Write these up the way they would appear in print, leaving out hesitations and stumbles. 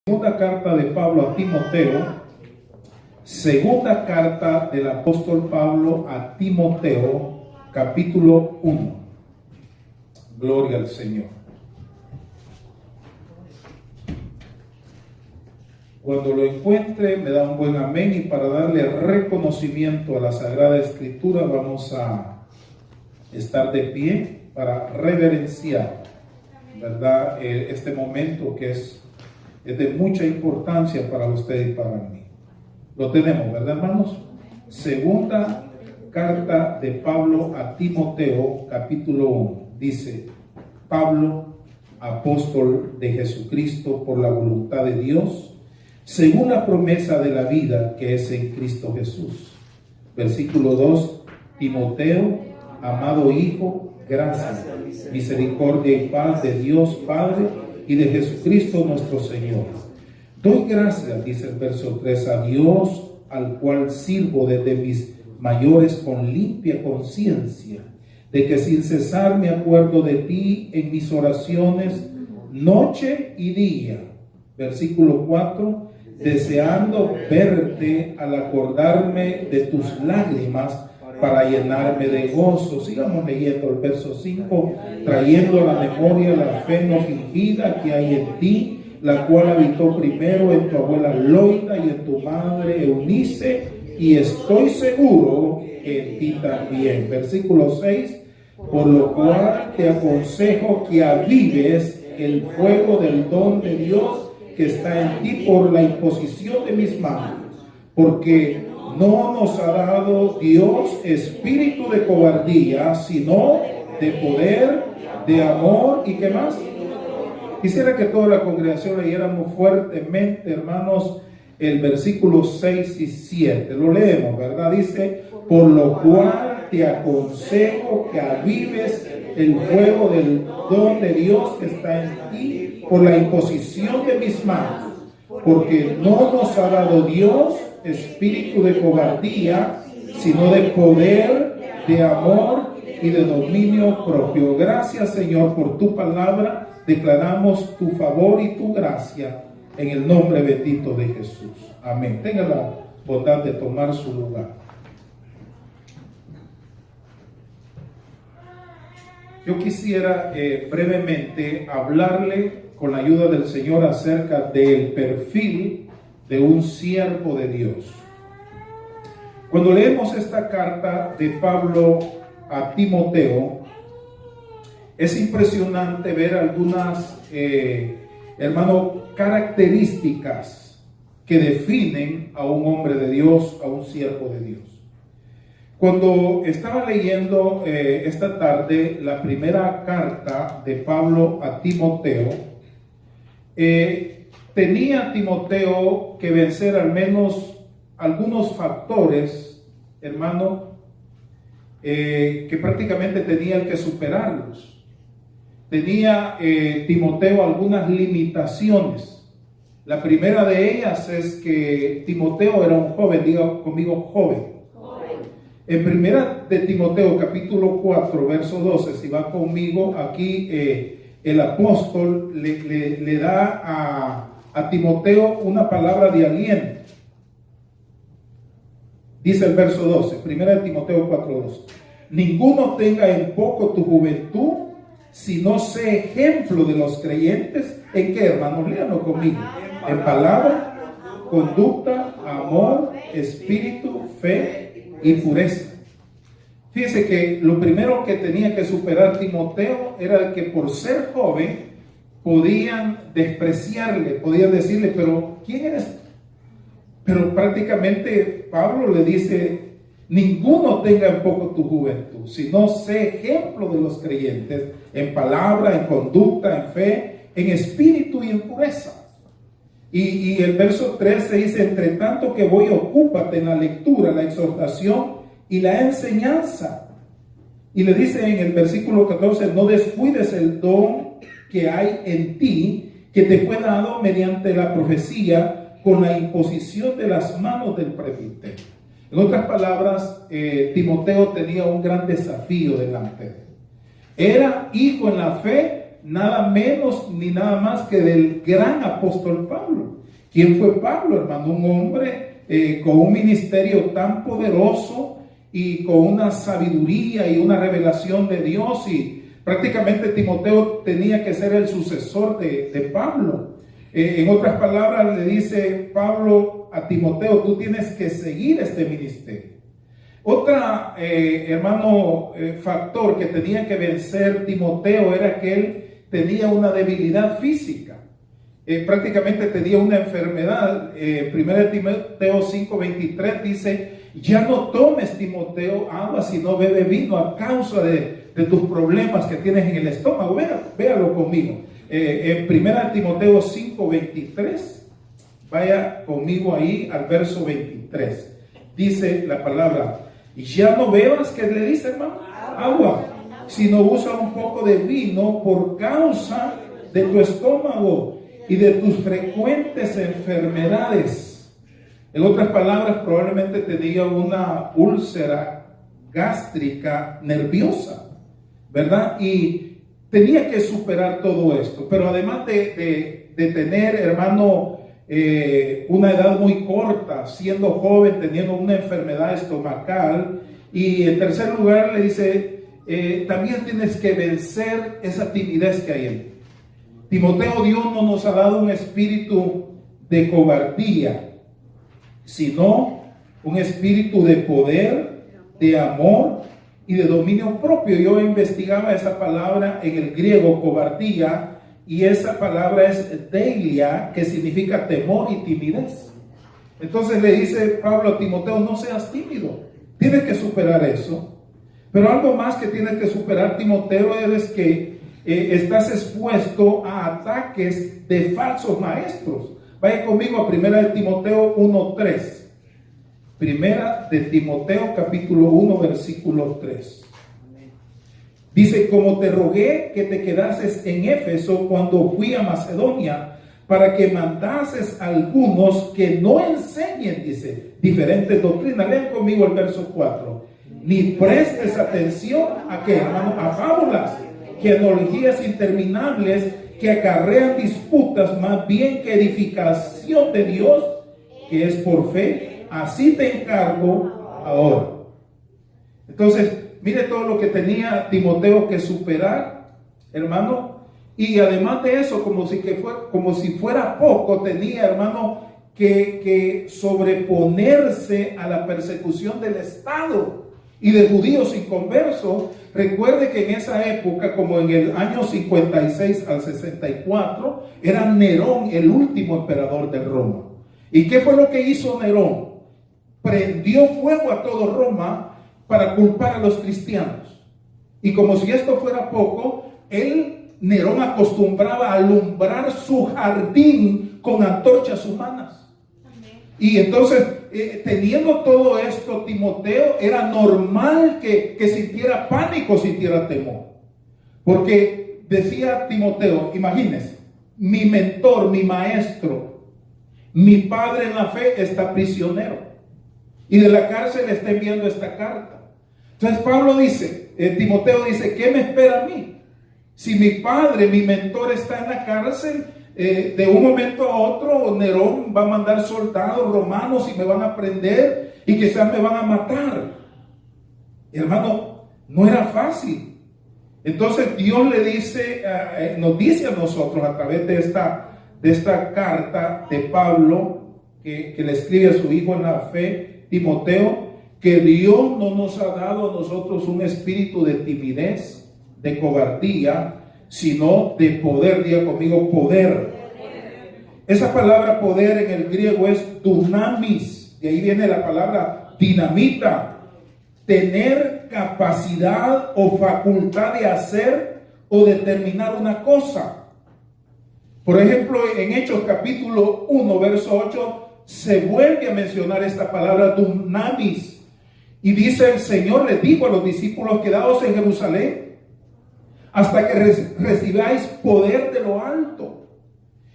Segunda carta de Pablo a Timoteo, segunda carta del apóstol Pablo a Timoteo, capítulo 1. Gloria al Señor. Cuando lo encuentre, me da un buen amén, y para darle reconocimiento a la Sagrada Escritura, vamos a estar de pie para reverenciar, ¿verdad?, este momento que es de mucha importancia para usted y para mí. Lo tenemos, ¿verdad, hermanos? Segunda carta de Pablo a Timoteo, capítulo 1. Dice: Pablo, apóstol de Jesucristo por la voluntad de Dios, según la promesa de la vida que es en Cristo Jesús. Versículo 2. Timoteo, amado hijo, gracia, misericordia y paz de Dios Padre y de Jesucristo nuestro Señor. Doy gracias, dice el verso 3, a Dios, al cual sirvo desde mis mayores con limpia conciencia, de que sin cesar me acuerdo de ti en mis oraciones noche y día. Versículo 4, deseando verte al acordarme de tus lágrimas para llenarme de gozo. Sigamos leyendo el verso 5. Trayendo a la memoria la fe no fingida que hay en ti, la cual habitó primero en tu abuela Loida y en tu madre Eunice, y estoy seguro que en ti también. Versículo 6. Por lo cual te aconsejo que avives el fuego del don de Dios que está en ti por la imposición de mis manos, porque no nos ha dado Dios espíritu de cobardía, sino de poder, de amor y ¿qué más? Quisiera que toda la congregación leyéramos fuertemente, hermanos, el versículo 6 y 7. Lo leemos, ¿verdad? Dice: por lo cual te aconsejo que avives el fuego del don de Dios que está en ti por la imposición de mis manos, porque no nos ha dado Dios espíritu de cobardía, sino de poder, de amor y de dominio propio. Gracias, Señor, por tu palabra. Declaramos tu favor y tu gracia en el nombre bendito de Jesús. Amén. Tenga la bondad de tomar su lugar. Yo quisiera brevemente hablarle con la ayuda del Señor acerca del perfil de un siervo de Dios. Cuando leemos esta carta de Pablo a Timoteo, es impresionante ver algunas, características que definen a un hombre de Dios, a un siervo de Dios. Cuando estaba leyendo esta tarde la primera carta de Pablo a Timoteo, tenía Timoteo que vencer al menos algunos factores, hermano, que prácticamente tenía que superarlos. Tenía Timoteo algunas limitaciones. La primera de ellas es que Timoteo era un joven. Diga conmigo, joven. En primera de Timoteo, capítulo 4, verso 12, si va conmigo, aquí el apóstol le da a Timoteo una palabra de aliento. Dice el verso 12, primera de Timoteo 4, 12. Ninguno tenga en poco tu juventud, sino sé ejemplo de los creyentes. ¿En qué, hermanos? Léanlo conmigo. En palabra, conducta, amor, espíritu, fe y pureza. Fíjese que lo primero que tenía que superar Timoteo era que por ser joven podían despreciarle, podían decirle: pero ¿quién eres? Pero prácticamente Pablo le dice: ninguno tenga en poco tu juventud, sino sé ejemplo de los creyentes en palabra, en conducta, en fe, en espíritu y en pureza. Y el verso 13 dice: entre tanto que voy, ocúpate en la lectura, la exhortación y la enseñanza. Y le dice en el versículo 14: no descuides el don que hay en ti, que te fue dado mediante la profecía, con la imposición de las manos del presbiterio. En otras palabras, Timoteo tenía un gran desafío delante de él. Era hijo en la fe, nada menos ni nada más que del gran apóstol Pablo. ¿Quién fue Pablo, hermano? Un hombre con un ministerio tan poderoso y con una sabiduría y una revelación de Dios, y prácticamente Timoteo tenía que ser el sucesor de Pablo. En otras palabras, le dice Pablo a Timoteo: tú tienes que seguir este ministerio. Otra, factor que tenía que vencer Timoteo era que él tenía una debilidad física. Prácticamente tenía una enfermedad. 1 Timoteo 5:23 dice: ya no tomes, Timoteo, agua, sino bebe vino a causa de tus problemas que tienes en el estómago. Véalo conmigo. En 1 Timoteo 5:23, vaya conmigo ahí al verso 23. Dice la palabra: y ya no bebas, ¿qué le dice, hermano? Agua, sino usa un poco de vino por causa de tu estómago y de tus frecuentes enfermedades. En otras palabras, probablemente tenía una úlcera gástrica nerviosa, ¿verdad? Y tenía que superar todo esto. Pero además de tener, hermano, una edad muy corta, siendo joven, teniendo una enfermedad estomacal, y en tercer lugar le dice, también tienes que vencer esa timidez que hay en ti. Timoteo, Dios no nos ha dado un espíritu de cobardía, sino un espíritu de poder, de amor y de dominio propio. Yo investigaba esa palabra en el griego, cobardía, y esa palabra es deilia, que significa temor y timidez. Entonces le dice Pablo a Timoteo: no seas tímido, tienes que superar eso. Pero algo más que tienes que superar, Timoteo, es que estás expuesto a ataques de falsos maestros. Vaya conmigo a 1 Timoteo 1:3. 1 Timoteo capítulo 1 versículo 3. Dice: como te rogué que te quedases en Éfeso cuando fui a Macedonia, para que mandases a algunos que no enseñen, dice, diferentes doctrinas. Lean conmigo el verso 4. Ni prestes atención a qué, hermano, a fábulas, genealogías interminables que acarrean disputas, más bien que edificación de Dios, que es por fe. Así te encargo ahora. Entonces, mire todo lo que tenía Timoteo que superar, hermano. Y además de eso, como si fuera poco, tenía, hermano, que sobreponerse a la persecución del Estado y de judíos inconversos. Recuerde que en esa época, como en el año 56 al 64, era Nerón el último emperador de Roma. ¿Y qué fue lo que hizo Nerón? Prendió fuego a todo Roma para culpar a los cristianos. Y como si esto fuera poco, Nerón acostumbraba a alumbrar su jardín con antorchas humanas. Y entonces, teniendo todo esto, Timoteo, era normal que sintiera pánico, sintiera temor. Porque decía Timoteo, imagínense, mi mentor, mi maestro, mi padre en la fe está prisionero, y de la cárcel está enviando esta carta. Entonces Pablo dice, Timoteo dice: ¿qué me espera a mí? Si mi padre, mi mentor, está en la cárcel, de un momento a otro Nerón va a mandar soldados romanos y me van a prender y quizás me van a matar. Hermano, no era fácil. Entonces Dios le dice, nos dice a nosotros a través de esta carta de Pablo que le escribe a su hijo en la fe, Timoteo, que Dios no nos ha dado a nosotros un espíritu de timidez, de cobardía, sino de poder. Diga conmigo, poder. Esa palabra poder en el griego es dunamis, de ahí viene la palabra dinamita. Tener capacidad o facultad de hacer o determinar una cosa. Por ejemplo, en Hechos capítulo 1 verso 8 se vuelve a mencionar esta palabra dunamis. Y dice: el Señor les dijo a los discípulos: quedaos en Jerusalén hasta que recibáis poder de lo alto,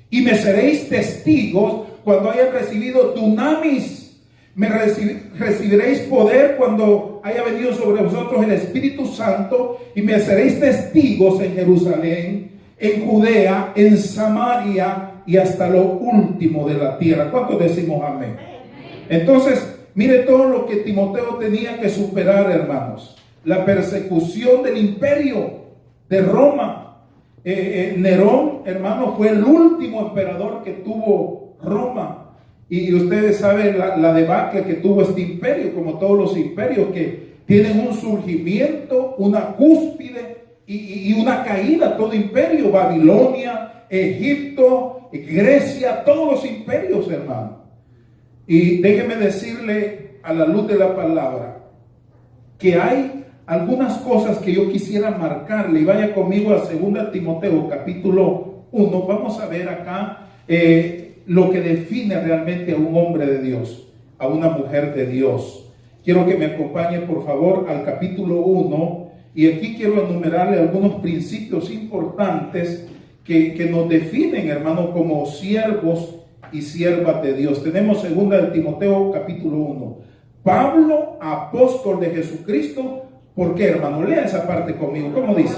y me seréis testigos cuando hayan recibido dunamis. Me recibiréis poder cuando haya venido sobre vosotros el Espíritu Santo, y me seréis testigos en Jerusalén, en Judea, en Samaria y hasta lo último de la tierra. ¿Cuántos decimos amén? Entonces, mire todo lo que Timoteo tenía que superar, hermanos. La persecución del imperio de Roma. Nerón, hermano, fue el último emperador que tuvo Roma. Y ustedes saben la debacle que tuvo este imperio, como todos los imperios que tienen un surgimiento, una cúspide y una caída. Todo imperio, Babilonia, Egipto, Grecia, todos los imperios, hermano. Y déjeme decirle a la luz de la palabra que hay algunas cosas que yo quisiera marcarle, y vaya conmigo a 2 Timoteo capítulo 1. Vamos a ver acá lo que define realmente a un hombre de Dios, a una mujer de Dios. Quiero que me acompañe por favor al capítulo 1, y aquí quiero enumerarle algunos principios importantes que nos definen, hermano, como siervos y siervas de Dios. Tenemos 2 Timoteo capítulo 1. Pablo, apóstol de Jesucristo. ¿Por qué, hermano? Lea esa parte conmigo. ¿Cómo dice?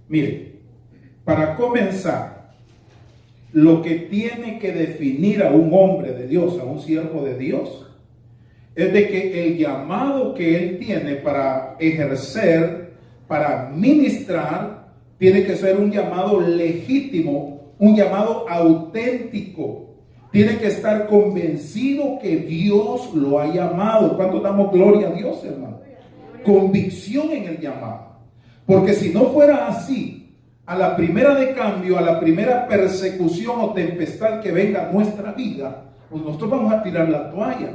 Mire, para comenzar, lo que tiene que definir a un hombre de Dios, a un siervo de Dios, es de que el llamado que él tiene para ejercer, para ministrar, tiene que ser un llamado legítimo, un llamado auténtico. Tiene que estar convencido que Dios lo ha llamado. ¿Cuánto damos gloria a Dios, hermano? Convicción en el llamado. Porque si no fuera así, a la primera de cambio, a la primera persecución o tempestad que venga a nuestra vida, pues nosotros vamos a tirar la toalla.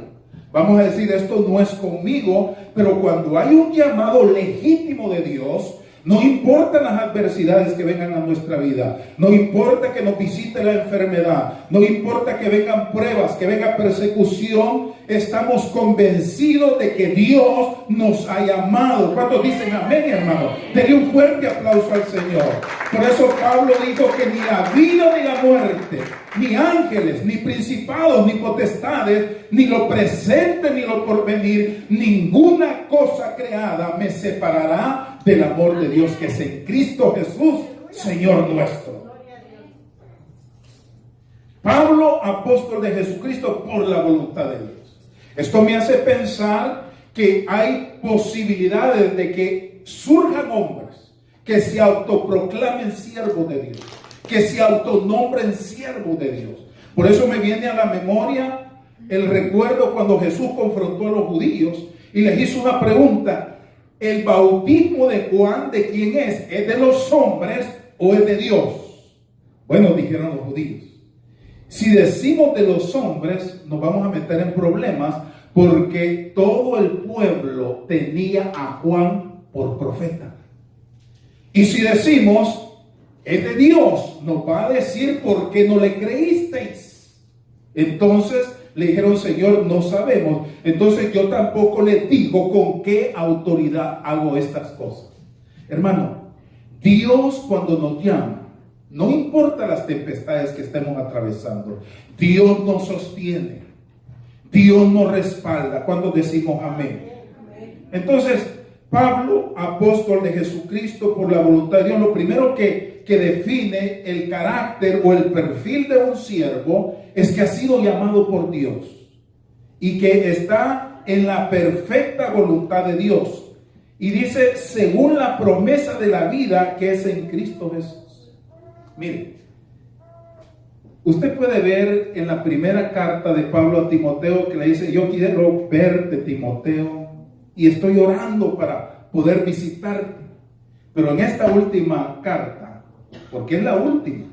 Vamos a decir, esto no es conmigo. Pero cuando hay un llamado legítimo de Dios, no importan las adversidades que vengan a nuestra vida, no importa que nos visite la enfermedad, no importa que vengan pruebas, que venga persecución, estamos convencidos de que Dios nos ha llamado. ¿Cuántos dicen amén, hermano? Denle un fuerte aplauso al Señor. Por eso Pablo dijo que ni la vida ni la muerte, ni ángeles, ni principados, ni potestades, ni lo presente ni lo porvenir, ninguna cosa creada me separará del amor de Dios que es en Cristo Jesús, Señor nuestro. Pablo, apóstol de Jesucristo por la voluntad de Dios. Esto me hace pensar que hay posibilidades de que surjan hombres que se autoproclamen siervos de Dios, que se autonombren siervos de Dios. Por eso me viene a la memoria el recuerdo cuando Jesús confrontó a los judíos y les hizo una pregunta: ¿el bautismo de Juan de quién es? ¿Es de los hombres o es de Dios? Bueno, dijeron los judíos, si decimos de los hombres nos vamos a meter en problemas, porque todo el pueblo tenía a Juan por profeta. Y si decimos es de Dios, nos va a decir por qué no le creísteis. Entonces le dijeron: Señor, no sabemos. Entonces yo tampoco le digo con qué autoridad hago estas cosas. Hermano, Dios cuando nos llama, no importa las tempestades que estemos atravesando, Dios nos sostiene, Dios nos respalda. Cuando decimos amén. Entonces, Pablo, apóstol de Jesucristo por la voluntad de Dios, lo primero que define el carácter o el perfil de un siervo es que ha sido llamado por Dios y que está en la perfecta voluntad de Dios. Y dice, según la promesa de la vida que es en Cristo Jesús. Mire, usted puede ver en la primera carta de Pablo a Timoteo que le dice: yo quiero verte, Timoteo, y estoy orando para poder visitarte. Pero en esta última carta, porque es la última,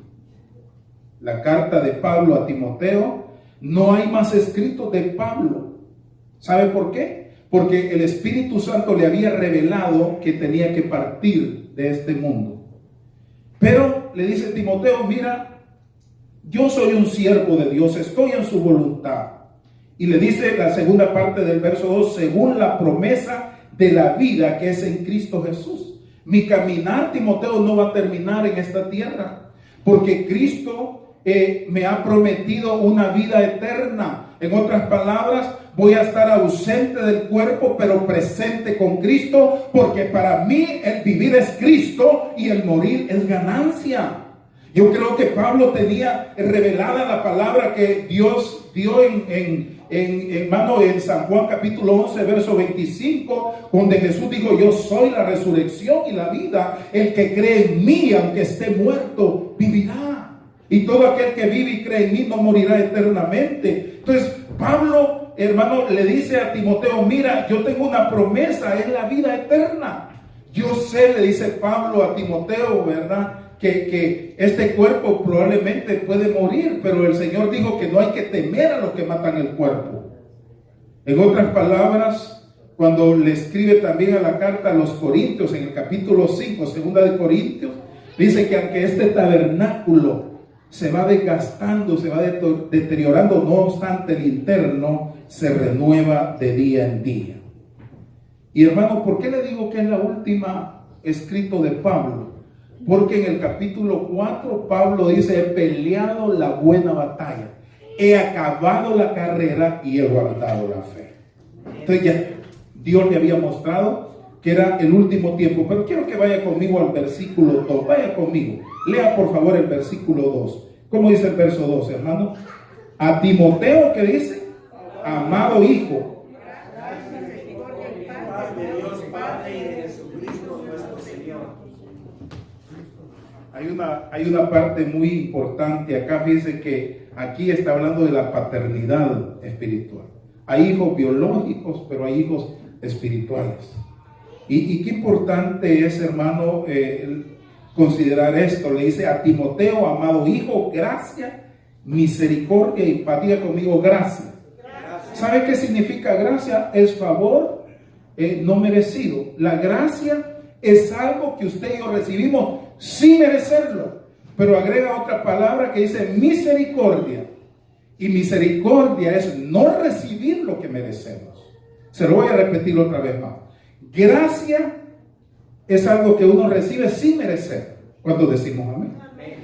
la carta de Pablo a Timoteo, no hay más escritos de Pablo. ¿Sabe por qué? Porque el Espíritu Santo le había revelado que tenía que partir de este mundo. Pero le dice Timoteo: mira, yo soy un siervo de Dios, estoy en su voluntad. Y le dice la segunda parte del verso 2, según la promesa de la vida que es en Cristo Jesús. Mi caminar, Timoteo, no va a terminar en esta tierra, porque Cristo me ha prometido una vida eterna. En otras palabras, voy a estar ausente del cuerpo, pero presente con Cristo, porque para mí el vivir es Cristo y el morir es ganancia. Yo creo que Pablo tenía revelada la palabra que Dios dio en San Juan capítulo 11 verso 25, donde Jesús dijo: yo soy la resurrección y la vida, el que cree en mí, aunque esté muerto, vivirá, y todo aquel que vive y cree en mí no morirá eternamente. Entonces Pablo, hermano, le dice a Timoteo: mira, yo tengo una promesa, es la vida eterna. Yo sé, le dice Pablo a Timoteo, ¿verdad?, que este cuerpo probablemente puede morir, pero el Señor dijo que no hay que temer a los que matan el cuerpo. En otras palabras, cuando le escribe también a la carta a los Corintios, en el capítulo 5, segunda de Corintios, dice que aunque este tabernáculo se va desgastando, se va deteriorando, no obstante el interno se renueva de día en día. Y hermano, ¿por qué le digo que es la última escrito de Pablo? Porque en el capítulo 4 Pablo dice: he peleado la buena batalla, he acabado la carrera y he guardado la fe. Entonces ya Dios le había mostrado que era el último tiempo. Pero quiero que vaya conmigo al versículo 2. Vaya conmigo, lea por favor el versículo 2. ¿Cómo dice el verso 2, hermano? A Timoteo, ¿qué dice? Amado hijo, hay una parte muy importante acá. Fíjense que aquí está hablando de la paternidad espiritual. Hay hijos biológicos, pero hay hijos espirituales. Y qué importante es, hermano, considerar esto. Le dice a Timoteo: amado hijo, gracia, misericordia y paz. Diga conmigo: gracia. ¿Sabe qué significa gracia? Es favor no merecido. La gracia es algo que usted y yo recibimos sin merecerlo, pero agrega otra palabra que dice misericordia, y misericordia es no recibir lo que merecemos. Se lo voy a repetir otra vez más. Gracia es algo que uno recibe sin merecer. Cuando decimos amén,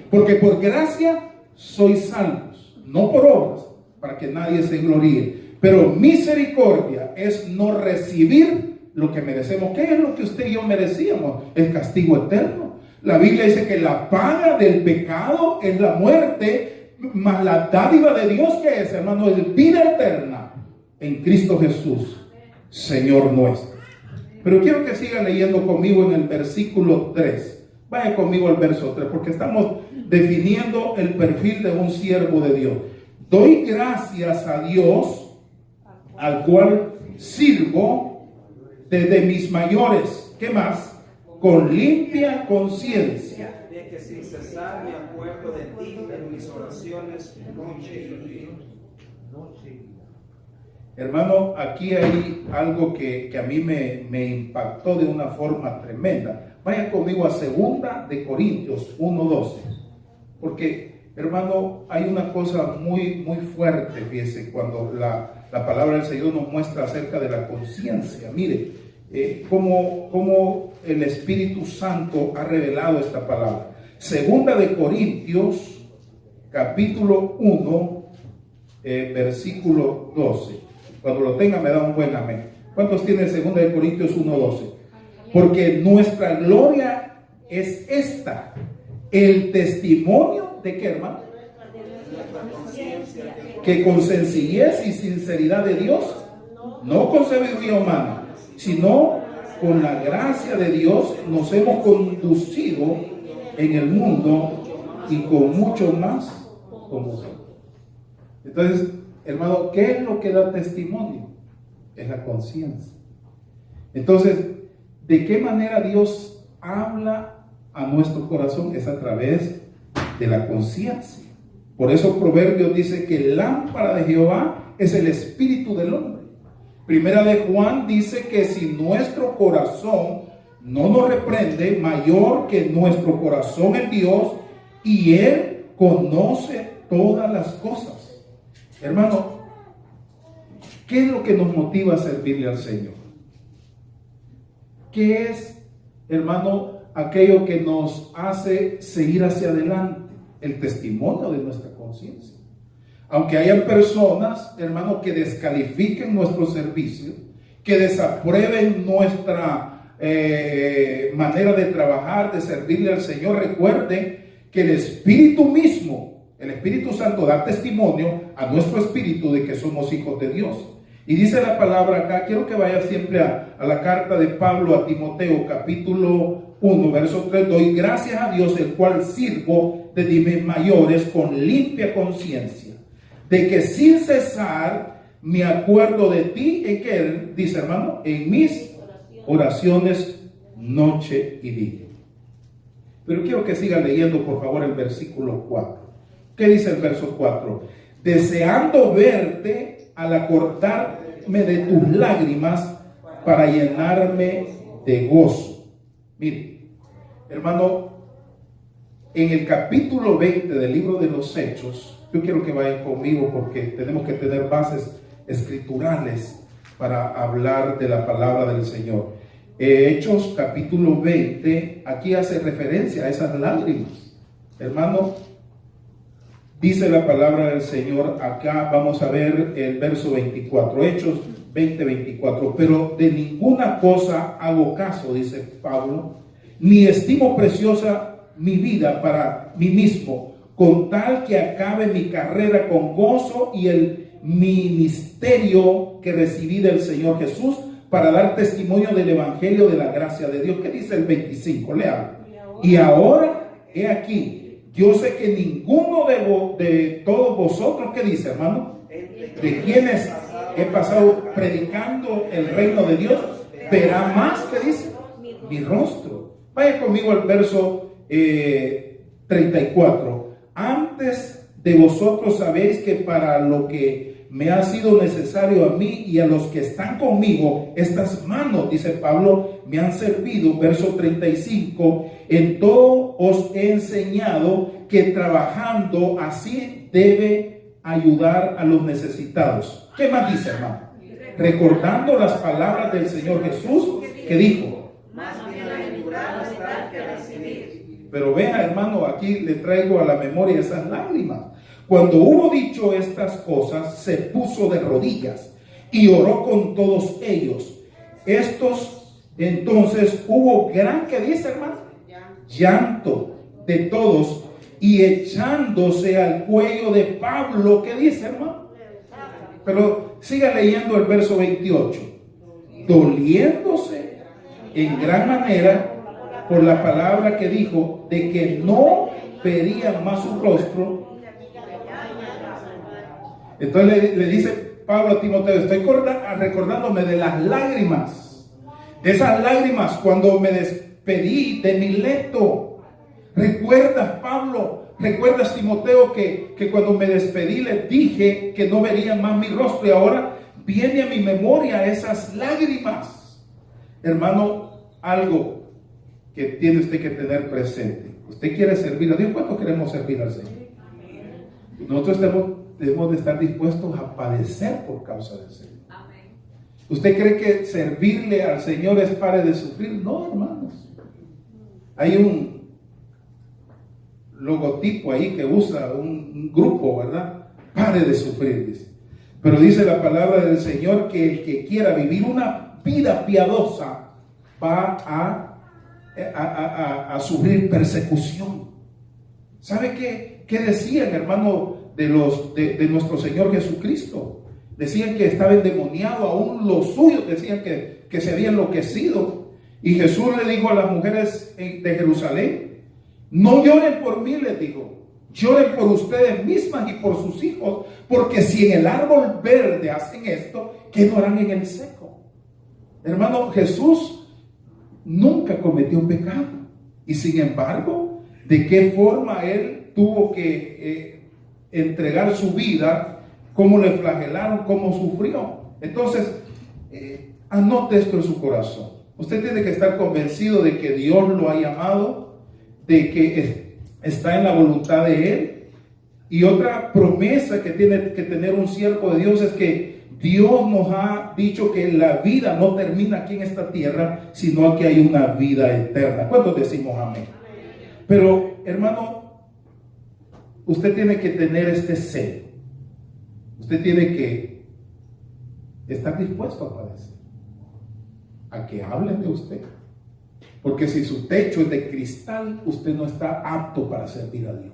porque por gracia sois salvos, no por obras, para que nadie se gloríe. Pero misericordia es no recibir lo que merecemos. ¿Qué es lo que usted y yo merecíamos? El castigo eterno. La Biblia dice que la paga del pecado es la muerte, mas la dádiva de Dios, ¿qué es, hermano? Es vida eterna en Cristo Jesús, Señor nuestro. Pero quiero que siga leyendo conmigo en el versículo 3. Vaya conmigo al verso 3, porque estamos definiendo el perfil de un siervo de Dios. Doy gracias a Dios, al cual sirvo desde mis mayores. ¿Qué más? Con limpia conciencia, de que sin cesar me acuerdo de ti en mis oraciones noche y día. Hermano, aquí hay algo que a mí me impactó de una forma tremenda. Vaya conmigo a 2 de Corintios 1:12, porque, hermano, hay una cosa muy fuerte, fíjese, cuando la palabra del Señor nos muestra acerca de la conciencia. Mire, cómo el Espíritu Santo ha revelado esta palabra. 2 de Corintios capítulo 1 versículo 12. Cuando lo tenga me da un buen amén. ¿Cuántos tienen 2 de Corintios 1:12? Porque nuestra gloria es esta, el testimonio de qué, hermano, que con sencillez y sinceridad de Dios, no con sabiduría humana, sino con la gracia de Dios, nos hemos conducido en el mundo y con mucho más con vosotros. Entonces, hermano, ¿qué es lo que da testimonio? Es la conciencia. Entonces, ¿de qué manera Dios habla a nuestro corazón? Es a través de la conciencia. Por eso Proverbios dice que lámpara de Jehová es el espíritu del hombre. Primera de Juan dice que si nuestro corazón no nos reprende, mayor que nuestro corazón es Dios, y Él conoce todas las cosas. Hermano, ¿qué es lo que nos motiva a servirle al Señor? ¿Qué es, hermano, aquello que nos hace seguir hacia adelante? El testimonio de nuestra conciencia. Aunque hayan personas, hermano, que descalifiquen nuestro servicio, que desaprueben nuestra manera de trabajar, de servirle al Señor, recuerden que el Espíritu mismo, el Espíritu Santo, da testimonio a nuestro espíritu de que somos hijos de Dios. Y dice la palabra acá, quiero que vaya siempre a la carta de Pablo a Timoteo, capítulo 1, verso 3. Doy gracias a Dios, el cual sirvo de mis mayores con limpia conciencia, de que sin cesar me acuerdo de ti, en que dice, hermano, en mis oraciones noche y día. Pero quiero que siga leyendo, por favor, el versículo 4. ¿Qué dice el verso 4? Deseando verte al acordarme de tus lágrimas para llenarme de gozo. Mire, hermano, en el capítulo 20 del libro de los Hechos, yo quiero que vayan conmigo porque tenemos que tener bases escriturales para hablar de la palabra del Señor. Hechos capítulo 20, aquí hace referencia a esas lágrimas. Hermano, dice la palabra del Señor, acá vamos a ver el verso 24, Hechos 20, 24. Pero de ninguna cosa hago caso, dice Pablo, ni estimo preciosa mi vida para mí mismo, con tal que acabe mi carrera con gozo y el ministerio que recibí del Señor Jesús, para dar testimonio del evangelio de la gracia de Dios. ¿Qué dice el 25? Lea. Y ahora, he aquí, yo sé que ninguno de todos vosotros, ¿qué dice, hermano? De quienes he pasado predicando el reino de Dios, verá más, ¿qué dice? Mi rostro. Vaya conmigo al verso 34. Antes de vosotros sabéis que para lo que me ha sido necesario a mí y a los que están conmigo, estas manos, dice Pablo, me han servido. Verso 35, en todo os he enseñado que trabajando así debe ayudar a los necesitados. ¿Qué más dice, hermano? Recordando las palabras del Señor Jesús, que dijo, más bienaventurado es dar que recibir. Pero vea, hermano, aquí le traigo a la memoria esas lágrimas. Cuando hubo dicho estas cosas, se puso de rodillas y oró con todos ellos. Entonces hubo gran, ¿qué dice, hermano? Llanto de todos, y echándose al cuello de Pablo, ¿qué dice, hermano? Pero siga leyendo el verso 28. Doliéndose en gran manera por la palabra que dijo, de que no verían más su rostro. Entonces le dice Pablo a Timoteo, estoy recordándome de las lágrimas, de esas lágrimas cuando me despedí de Mileto. ¿Recuerdas, Pablo? ¿Recuerdas, Timoteo, que cuando me despedí les dije que no verían más mi rostro? Y ahora viene a mi memoria esas lágrimas. Hermano, algo que tiene usted que tener presente. Usted quiere servir a Dios. ¿Cuánto queremos servir al Señor? Nosotros debemos de estar dispuestos a padecer por causa del Señor. Amén. ¿Usted cree que servirle al Señor es pare de sufrir? No, hermanos. Hay un logotipo ahí que usa un grupo, ¿verdad? Pare de sufrir, dice. Pero dice la palabra del Señor que el que quiera vivir una vida piadosa va a sufrir persecución. ¿Sabe qué decían, hermano, de nuestro Señor Jesucristo? Decían que estaba endemoniado, aún los suyos decían que se había enloquecido. Y Jesús le dijo a las mujeres de Jerusalén, no lloren por mí, les dijo, lloren por ustedes mismas y por sus hijos, porque si en el árbol verde hacen esto, ¿qué no harán en el seco? Hermano, Jesús nunca cometió pecado, y sin embargo, ¿de qué forma él tuvo que entregar su vida? ¿Cómo le flagelaron? ¿Cómo sufrió? Entonces, anote esto en su corazón. Usted tiene que estar convencido de que Dios lo ha llamado, de que está en la voluntad de Él. Y otra promesa que tiene que tener un siervo de Dios es que Dios nos ha dicho que la vida no termina aquí en esta tierra, sino que hay una vida eterna. ¿Cuántos decimos amén? Pero, hermano, usted tiene que tener este celo. usted tiene que estar dispuesto a padecer, a que hablen de usted. Porque si su techo es de cristal, usted no está apto para servir a Dios.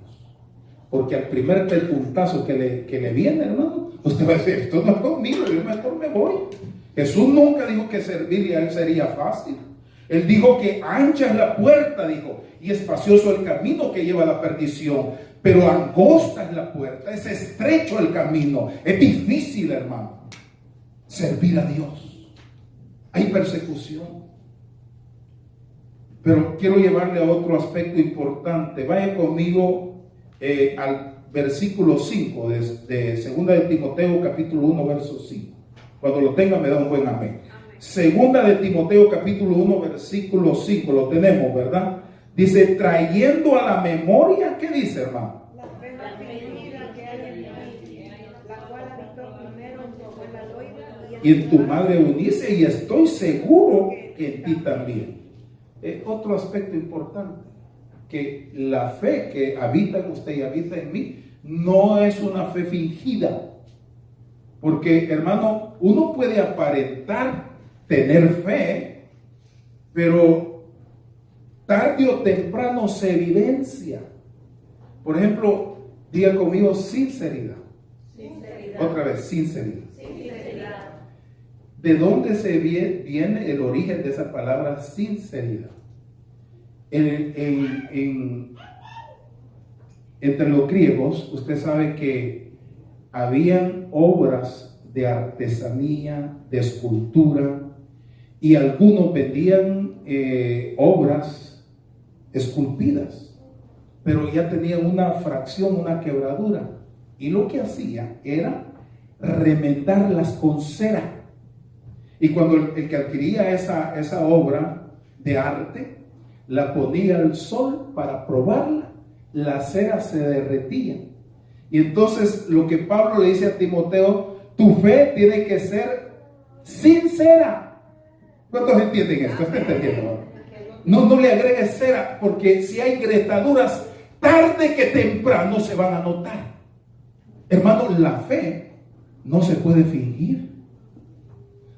Porque al primer puntazo que le viene, hermano, usted va a decir, esto no es conmigo, yo mejor me voy. Jesús nunca dijo que servirle a él sería fácil. Él dijo que ancha es la puerta, dijo, y espacioso el camino que lleva a la perdición. Pero angosta es la puerta, es estrecho el camino, es difícil, hermano, servir a Dios. Hay persecución. Pero quiero llevarle a otro aspecto importante. Vaya conmigo al versículo 5 de 2 de Timoteo capítulo 1 verso 5. Cuando lo tenga me da un buen amén. 2 de Timoteo capítulo 1 versículo 5, lo tenemos, ¿verdad? Dice, trayendo a la memoria, ¿qué dice, hermano? La fe fingida que hay en ti, la cual habitó primero en tu abuela Loida Y en tu madre Eunice, y estoy seguro que en ti también. Otro aspecto importante, que la fe que habita en usted y habita en mí, no es una fe fingida. Porque, hermano, uno puede aparentar tener fe, pero tarde o temprano se evidencia. Por ejemplo, diga conmigo sinceridad. Otra vez, sinceridad. ¿De dónde se viene el origen de esa palabra sinceridad? Entre los griegos, usted sabe que habían obras de artesanía, de escultura, y algunos vendían obras esculpidas, pero ya tenían una fracción, una quebradura, y lo que hacía era remendarlas con cera. Y cuando el que adquiría esa obra de arte, la ponía al sol para probarla, la cera se derretía. Y entonces lo que Pablo le dice a Timoteo, tu fe tiene que ser sincera. ¿Cuántos entienden esto? ¿Está entendiendo? No le agregues cera, porque si hay gretaduras, tarde que temprano se van a notar. Hermano, la fe no se puede fingir.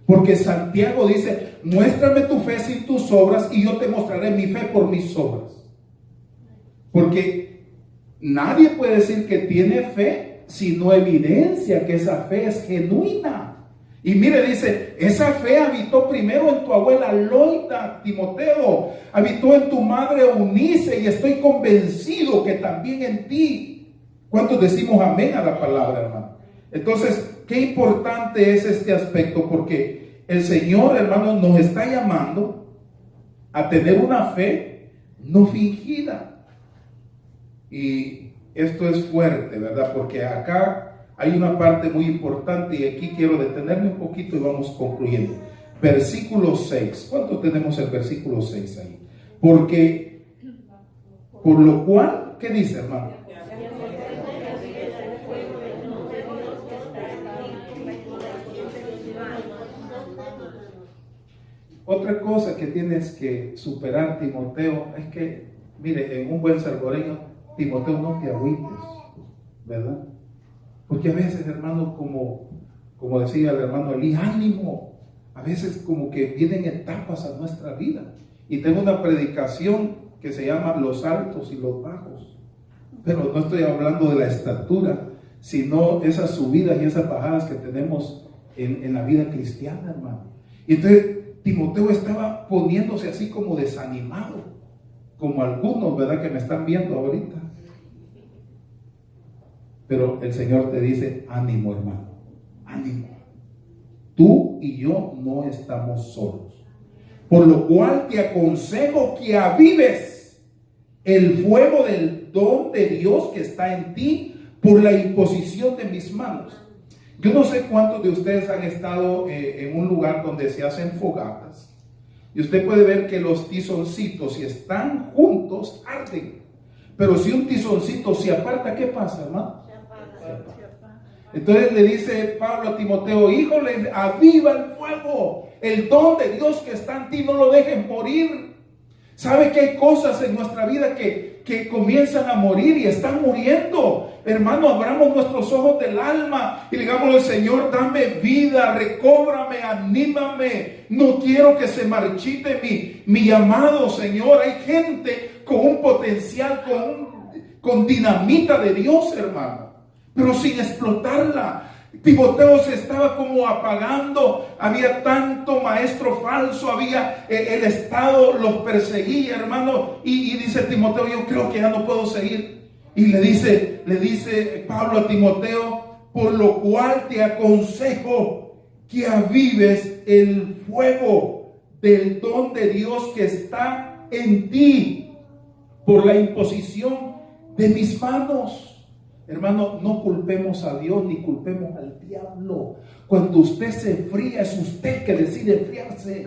Porque Santiago dice, muéstrame tu fe sin tus obras y yo te mostraré mi fe por mis obras. Porque nadie puede decir que tiene fe si no evidencia que esa fe es genuina. Y mire, dice, esa fe habitó primero en tu abuela Loida, Timoteo, habitó en tu madre Eunice, y estoy convencido que también en ti. ¿Cuántos decimos amén a la palabra, hermano? Entonces, qué importante es este aspecto, porque el Señor, hermano, nos está llamando a tener una fe no fingida. Y esto es fuerte, ¿verdad? Porque acá hay una parte muy importante y aquí quiero detenerme un poquito y vamos concluyendo. Versículo 6. ¿Cuánto tenemos el versículo 6 ahí? Porque, por lo cual, ¿qué dice, hermano? Otra cosa que tienes que superar, Timoteo, es que, mire, en un buen salvadoreño, Timoteo, no te agüites, ¿verdad? Porque a veces, hermano, como decía el hermano Eli, ánimo. A veces como que vienen etapas a nuestra vida. Y tengo una predicación que se llama los altos y los bajos. Pero no estoy hablando de la estatura, sino esas subidas y esas bajadas que tenemos en la vida cristiana, hermano. Y entonces Timoteo estaba poniéndose así como desanimado, como algunos, ¿verdad?, que me están viendo ahorita. Pero el Señor te dice, ánimo, hermano, ánimo. Tú y yo no estamos solos. Por lo cual te aconsejo que avives el fuego del don de Dios que está en ti por la imposición de mis manos. Yo no sé cuántos de ustedes han estado en un lugar donde se hacen fogatas. Y usted puede ver que los tizoncitos, si están juntos, arden. Pero si un tizoncito se aparta, ¿qué pasa, hermano? Se apaga. Entonces le dice Pablo a Timoteo, híjole, aviva el fuego. El don de Dios que está en ti, no lo dejes morir. ¿Sabe que hay cosas en nuestra vida que que comienzan a morir y están muriendo. Hermano, abramos nuestros ojos del alma y digamos al Señor, dame vida, recóbrame, anímame. No quiero que se marchite mi llamado, Señor. Hay gente con un potencial, con dinamita de Dios, hermano, pero sin explotarla. Timoteo se estaba como apagando, había tanto maestro falso, había el Estado los perseguía, hermano, y dice Timoteo, yo creo que ya no puedo seguir. Y le dice Pablo a Timoteo, por lo cual te aconsejo que avives el fuego del don de Dios que está en ti por la imposición de mis manos. Hermano, no culpemos a Dios ni culpemos al diablo. Cuando usted se enfría, es usted que decide enfriarse.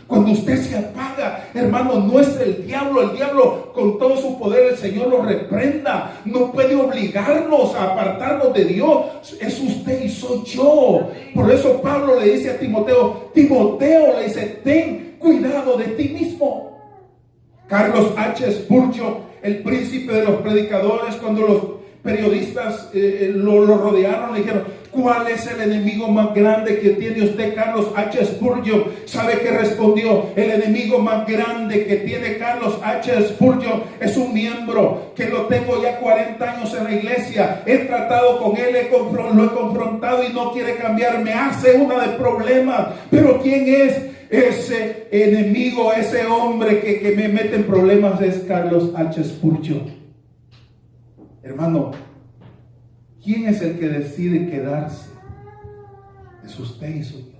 Cuando usted se apaga, hermano, no es el diablo con todo su poder, el Señor lo reprenda. No puede obligarnos a apartarnos de Dios. Es usted y soy yo. Por eso Pablo le dice a Timoteo, le dice, ten cuidado de ti mismo. Carlos H. Spurgeon, el príncipe de los predicadores, cuando los periodistas lo rodearon, le dijeron, ¿cuál es el enemigo más grande que tiene usted, Carlos H. Spurgeon? ¿Sabe qué respondió? El enemigo más grande que tiene Carlos H. Spurgeon es un miembro que lo tengo ya 40 años en la iglesia. He tratado con él, lo he confrontado y no quiere cambiar. Me hace una de problemas. Pero ¿quién es ese enemigo, ese hombre que me mete en problemas? Es Carlos H. Spurgeon. Hermano, ¿quién es el que decide quedarse? Es usted y soy yo.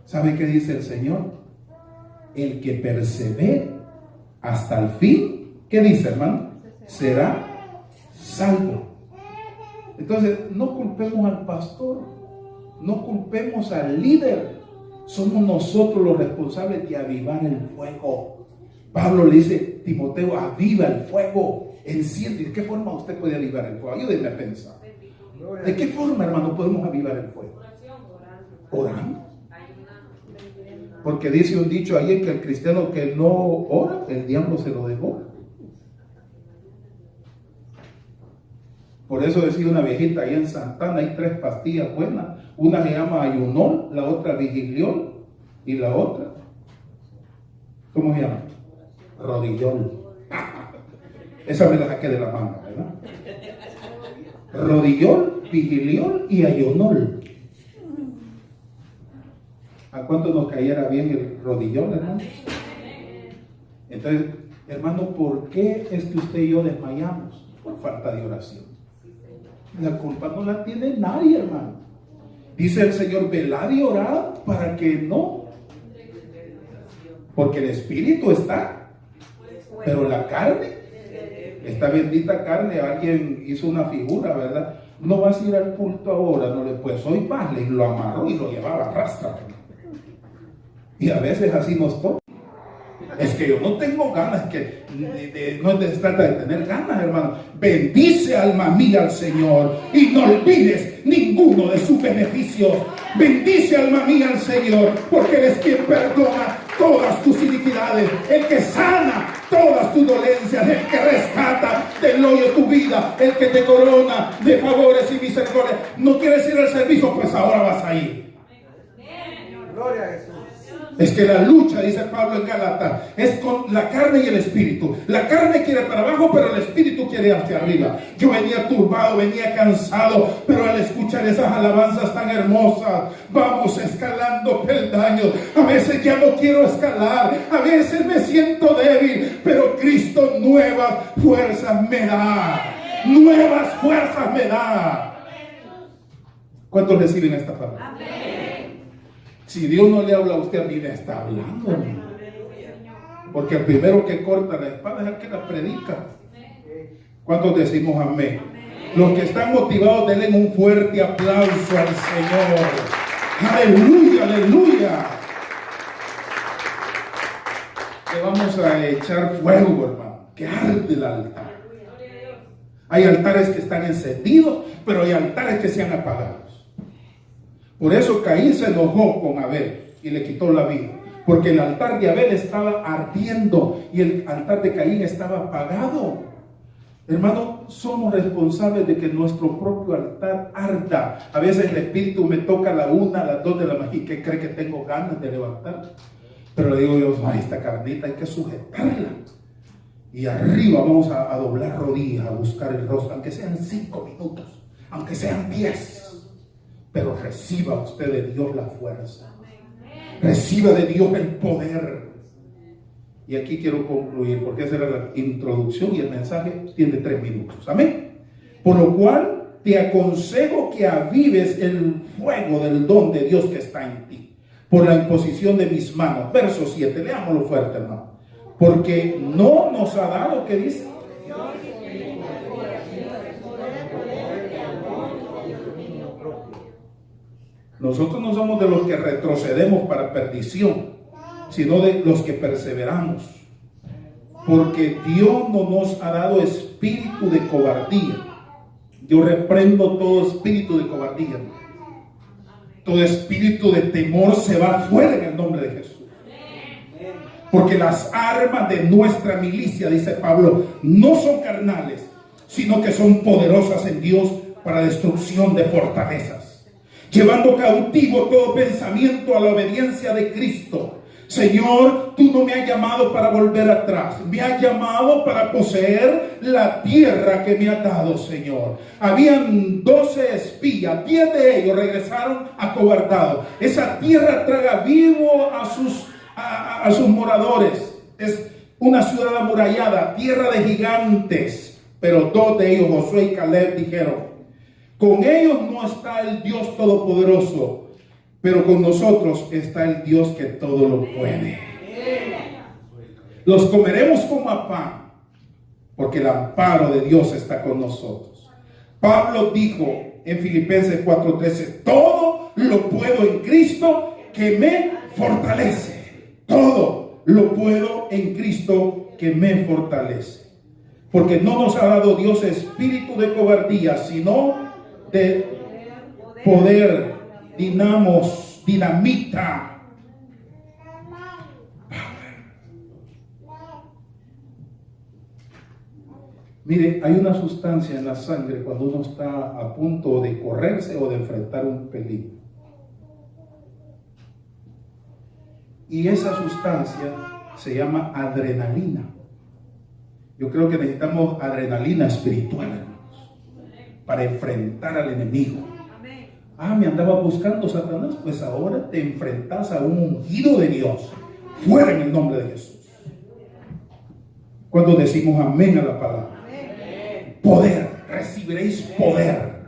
¿Sabe qué dice el Señor? El que persevere hasta el fin, ¿qué dice, hermano? Será salvo. Entonces, no culpemos al pastor, no culpemos al líder. Somos nosotros los responsables de avivar el fuego. Pablo le dice, Timoteo, aviva el fuego. Enciende. ¿De qué forma usted puede avivar el fuego? Ayúdenme a pensar. ¿De qué forma, hermano, podemos avivar el fuego? Orando. Porque dice un dicho ahí que el cristiano que no ora, el diablo se lo devora. Por eso decía una viejita ahí en Santana, hay 3 pastillas buenas. Una se llama Ayunol, la otra Vigiliol y la otra, ¿cómo se llama? Rodillol. Esa me la saqué de la mano, ¿verdad? Rodillol, Vigiliol y Ayunol. ¿A cuánto nos cayera bien el rodillol, hermano? Entonces, hermano, ¿por qué es que usted y yo desmayamos? Por falta de oración. La culpa no la tiene nadie, hermano. Dice el Señor, velad y orad para que no. Porque el espíritu está, pero la carne, esta bendita carne, alguien hizo una figura, ¿verdad? No vas a ir al culto ahora, no le pues hoy vas, le lo amarró y lo llevaba a rastra. Y a veces así nos toca. Es que yo no tengo ganas, que no se trata de tener ganas, hermano. Bendice, alma mía, al Señor y no olvides ninguno de sus beneficios. Bendice, alma mía, al Señor, porque Él es quien perdona todas tus iniquidades, el que sana todas tus dolencias, el que rescata del hoyo tu vida, el que te corona de favores y misericordia. ¿No quieres ir al servicio? Pues ahora vas a ir. Gloria a Jesús. Es que la lucha, dice Pablo en Gálatas, es con la carne y el espíritu. La carne quiere para abajo, pero el espíritu quiere hacia arriba. Yo venía turbado, venía cansado, pero al escuchar esas alabanzas tan hermosas, vamos escalando peldaños. A veces ya no quiero escalar, a veces me siento débil, pero Cristo nuevas fuerzas me da. Nuevas fuerzas me da. ¿Cuántos reciben esta palabra? Amén. Si Dios no le habla a usted, a mí le está hablando. Porque el primero que corta la espada es el que la predica. ¿Cuántos decimos amén? Los que están motivados, denle un fuerte aplauso al Señor. Aleluya, aleluya. Le vamos a echar fuego, hermano, que arde el altar. Hay altares que están encendidos, pero hay altares que se han apagado. Por eso Caín se enojó con Abel y le quitó la vida. porque el altar de Abel estaba ardiendo y el altar de Caín estaba apagado. Hermano, somos responsables de que nuestro propio altar arda. A veces el espíritu me toca a la 1, a las 2 de la mañana, y ¿qué cree que tengo ganas de levantar? Pero le digo yo, ay, esta carnita hay que sujetarla. Y arriba vamos a doblar rodillas, a buscar el rostro, aunque sean 5 minutos, aunque sean 10. Pero reciba usted de Dios la fuerza. Reciba de Dios el poder. Y aquí quiero concluir, porque esa era la introducción y el mensaje tiene 3 minutos. Amén. Por lo cual te aconsejo que avives el fuego del don de Dios que está en ti, por la imposición de mis manos. Verso 7, leámoslo fuerte, hermano. Porque no nos ha dado, ¿qué dice? Nosotros no somos de los que retrocedemos para perdición, sino de los que perseveramos. Porque Dios no nos ha dado espíritu de cobardía. Yo reprendo todo espíritu de cobardía. Todo espíritu de temor se va fuera en el nombre de Jesús. Porque las armas de nuestra milicia, dice Pablo, no son carnales, sino que son poderosas en Dios para destrucción de fortalezas, llevando cautivo todo pensamiento a la obediencia de Cristo. Señor, tú no me has llamado para volver atrás, me has llamado para poseer la tierra que me has dado, Señor. Habían 12 espías, 10 de ellos regresaron acobardados. Esa tierra traga vivo a sus moradores. Es una ciudad amurallada, tierra de gigantes. Pero 2 de ellos, Josué y Caleb, dijeron: con ellos no está el Dios Todopoderoso, pero con nosotros está el Dios que todo lo puede. Los comeremos como a pan, porque el amparo de Dios está con nosotros. Pablo dijo en Filipenses 4:13: todo lo puedo en Cristo que me fortalece. Todo lo puedo en Cristo que me fortalece. Porque no nos ha dado Dios espíritu de cobardía, sino de poder, dinamita. Mire, hay una sustancia en la sangre cuando uno está a punto de correrse o de enfrentar un peligro. Y esa sustancia se llama adrenalina. Yo creo que necesitamos adrenalina espiritual, hermanos, para enfrentar al enemigo. Me andaba buscando Satanás, pues ahora te enfrentas a un ungido de Dios. Fuera en el nombre de Jesús. Cuando decimos amén a la palabra. Poder, recibiréis poder.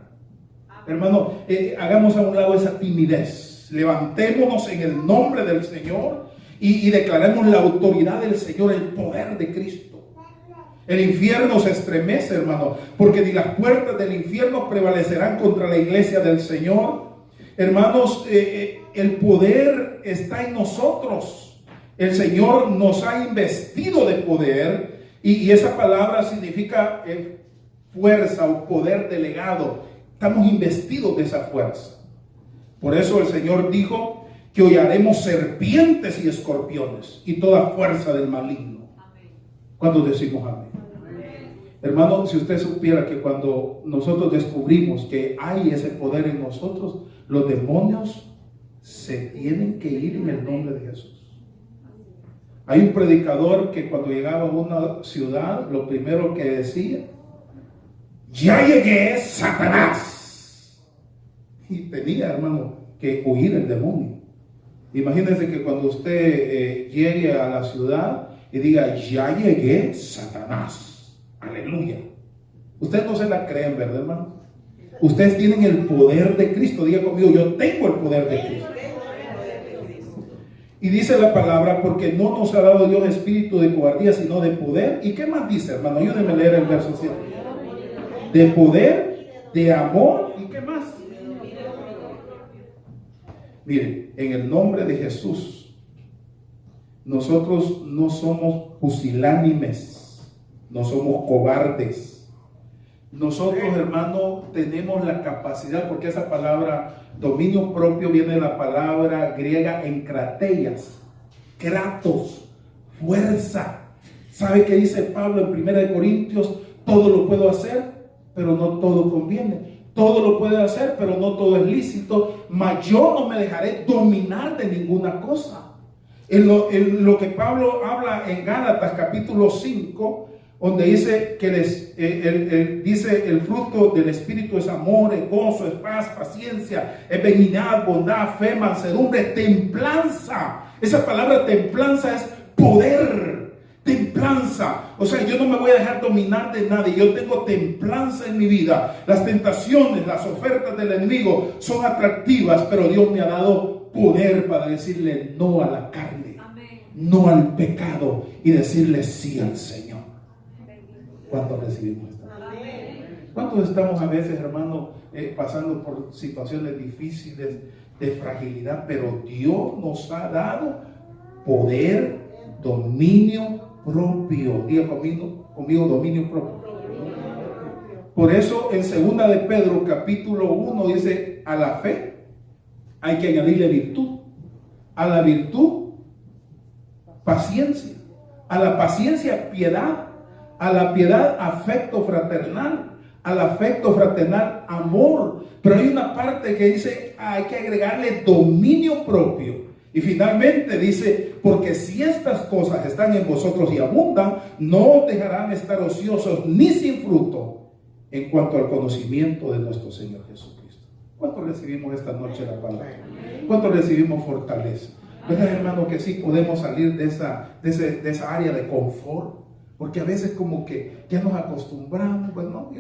Hermano, hagamos a un lado esa timidez. Levantémonos en el nombre del Señor y declaremos la autoridad del Señor, el poder de Cristo. El infierno se estremece, hermano, porque ni las puertas del infierno prevalecerán contra la iglesia del Señor. Hermanos, el poder está en nosotros. El Señor nos ha investido de poder y esa palabra significa fuerza o poder delegado. Estamos investidos de esa fuerza. Por eso el Señor dijo que hollaremos serpientes y escorpiones y toda fuerza del maligno. Cuando decimos amén. Hermano, si usted supiera que cuando nosotros descubrimos que hay ese poder en nosotros, los demonios se tienen que ir en el nombre de Jesús. Hay un predicador que cuando llegaba a una ciudad, lo primero que decía: ya llegué, Satanás. Y tenía, hermano, que huir el demonio. Imagínense que cuando usted llegue a la ciudad y diga: ya llegué, Satanás. Aleluya. Ustedes no se la creen, ¿verdad, hermano? Ustedes tienen el poder de Cristo. Diga conmigo: yo tengo el poder de Cristo. Y dice la palabra: porque no nos ha dado Dios espíritu de cobardía, sino de poder. ¿Y qué más dice, hermano? Ayúdenme a leer el verso 7. De poder, de amor, ¿y qué más? Miren, en el nombre de Jesús, nosotros no somos pusilánimes, no somos cobardes. Nosotros, hermano, tenemos la capacidad, porque esa palabra dominio propio viene de la palabra griega enkrateias, kratos, fuerza. ¿Sabe qué dice Pablo en 1 Corintios? Todo lo puedo hacer, pero no todo conviene. Todo lo puede hacer, pero no todo es lícito. Mas yo no me dejaré dominar de ninguna cosa. En lo que Pablo habla en Gálatas capítulo 5, donde dice que dice el fruto del Espíritu es amor, es gozo, es paz, paciencia, es benignidad, bondad, fe, mansedumbre, templanza. Esa palabra templanza es poder. Templanza, o sea, yo no me voy a dejar dominar de nadie. Yo tengo templanza en mi vida. Las tentaciones, las ofertas del enemigo son atractivas, pero Dios me ha dado poder para decirle no a la carne, no al pecado y decirle sí al Señor. ¿Cuántos recibimos esto? ¿Cuántos estamos a veces, hermano, pasando por situaciones difíciles de fragilidad, pero Dios nos ha dado poder, dominio propio? Diga conmigo dominio propio. Por eso en 2 de Pedro capítulo 1 dice: a la fe hay que añadirle virtud, a la virtud paciencia, a la paciencia piedad, a la piedad afecto fraternal, al afecto fraternal amor. Pero hay una parte que dice hay que agregarle dominio propio. Y finalmente dice: porque si estas cosas están en vosotros y abundan, no os dejarán estar ociosos ni sin fruto en cuanto al conocimiento de nuestro Señor Jesucristo. ¿Cuánto recibimos esta noche la palabra? ¿Cuánto recibimos fortaleza? ¿Verdad, hermano, que sí podemos salir de esa área de confort? Porque a veces como que ya nos acostumbramos, pues no,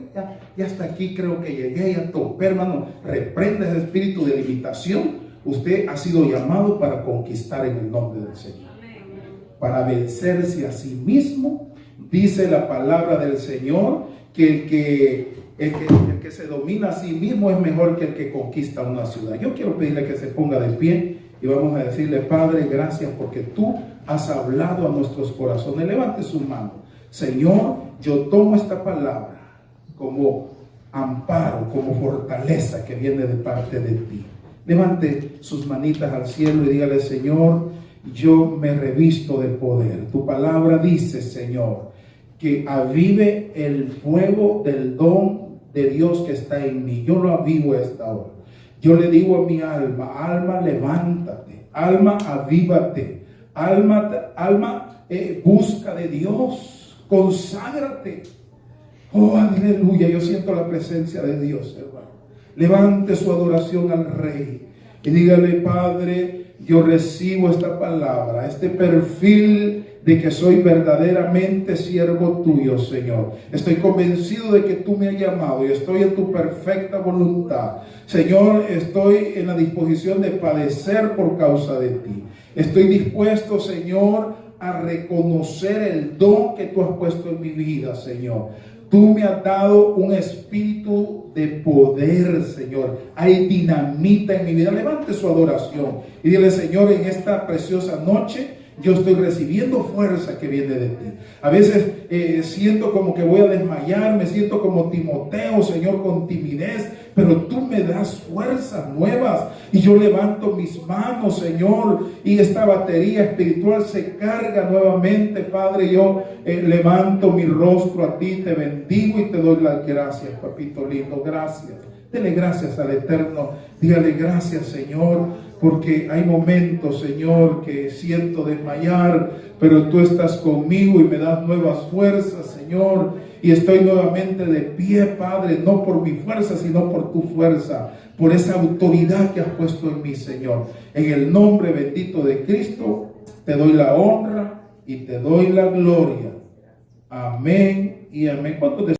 ya hasta aquí creo que llegué, ya topé, hermano. Reprende ese espíritu de limitación. Usted ha sido llamado para conquistar en el nombre del Señor, para vencerse a sí mismo. Dice la palabra del Señor que el que se domina a sí mismo es mejor que el que conquista una ciudad. Yo quiero pedirle que se ponga de pie y vamos a decirle: Padre, gracias porque tú has hablado a nuestros corazones. Levante su mano. Señor, yo tomo esta palabra como amparo, como fortaleza que viene de parte de ti. Levante sus manitas al cielo y dígale: Señor, yo me revisto de poder. Tu palabra dice, Señor, que avive el fuego del don de Dios que está en mí. Yo lo avivo a esta hora. Yo le digo a mi alma: alma, levántate. Alma, avívate. Alma, busca de Dios. Conságrate. Oh, aleluya. Yo siento la presencia de Dios, hermano. Levante su adoración al Rey y dígale: Padre, yo recibo esta palabra, este perfil de que soy verdaderamente siervo tuyo, Señor. Estoy convencido de que tú me has llamado y estoy en tu perfecta voluntad. Señor, estoy en la disposición de padecer por causa de ti. Estoy dispuesto, Señor, a reconocer el don que tú has puesto en mi vida, Señor. Tú me has dado un espíritu de poder, Señor. Hay dinamita en mi vida. Levante su adoración y dile: Señor, en esta preciosa noche yo estoy recibiendo fuerza que viene de ti. A veces siento como que voy a desmayar, me siento como Timoteo, Señor, con timidez, pero tú me das fuerzas nuevas y yo levanto mis manos, Señor, y esta batería espiritual se carga nuevamente, Padre. Yo levanto mi rostro a ti, te bendigo y te doy las gracias, papito lindo. Gracias. Dele gracias al Eterno. Dígale: gracias, Señor, porque hay momentos, Señor, que siento desmayar, pero tú estás conmigo y me das nuevas fuerzas, Señor, y estoy nuevamente de pie, Padre, no por mi fuerza, sino por tu fuerza, por esa autoridad que has puesto en mí, Señor. En el nombre bendito de Cristo, te doy la honra y te doy la gloria. Amén y amén. ¿Cuántos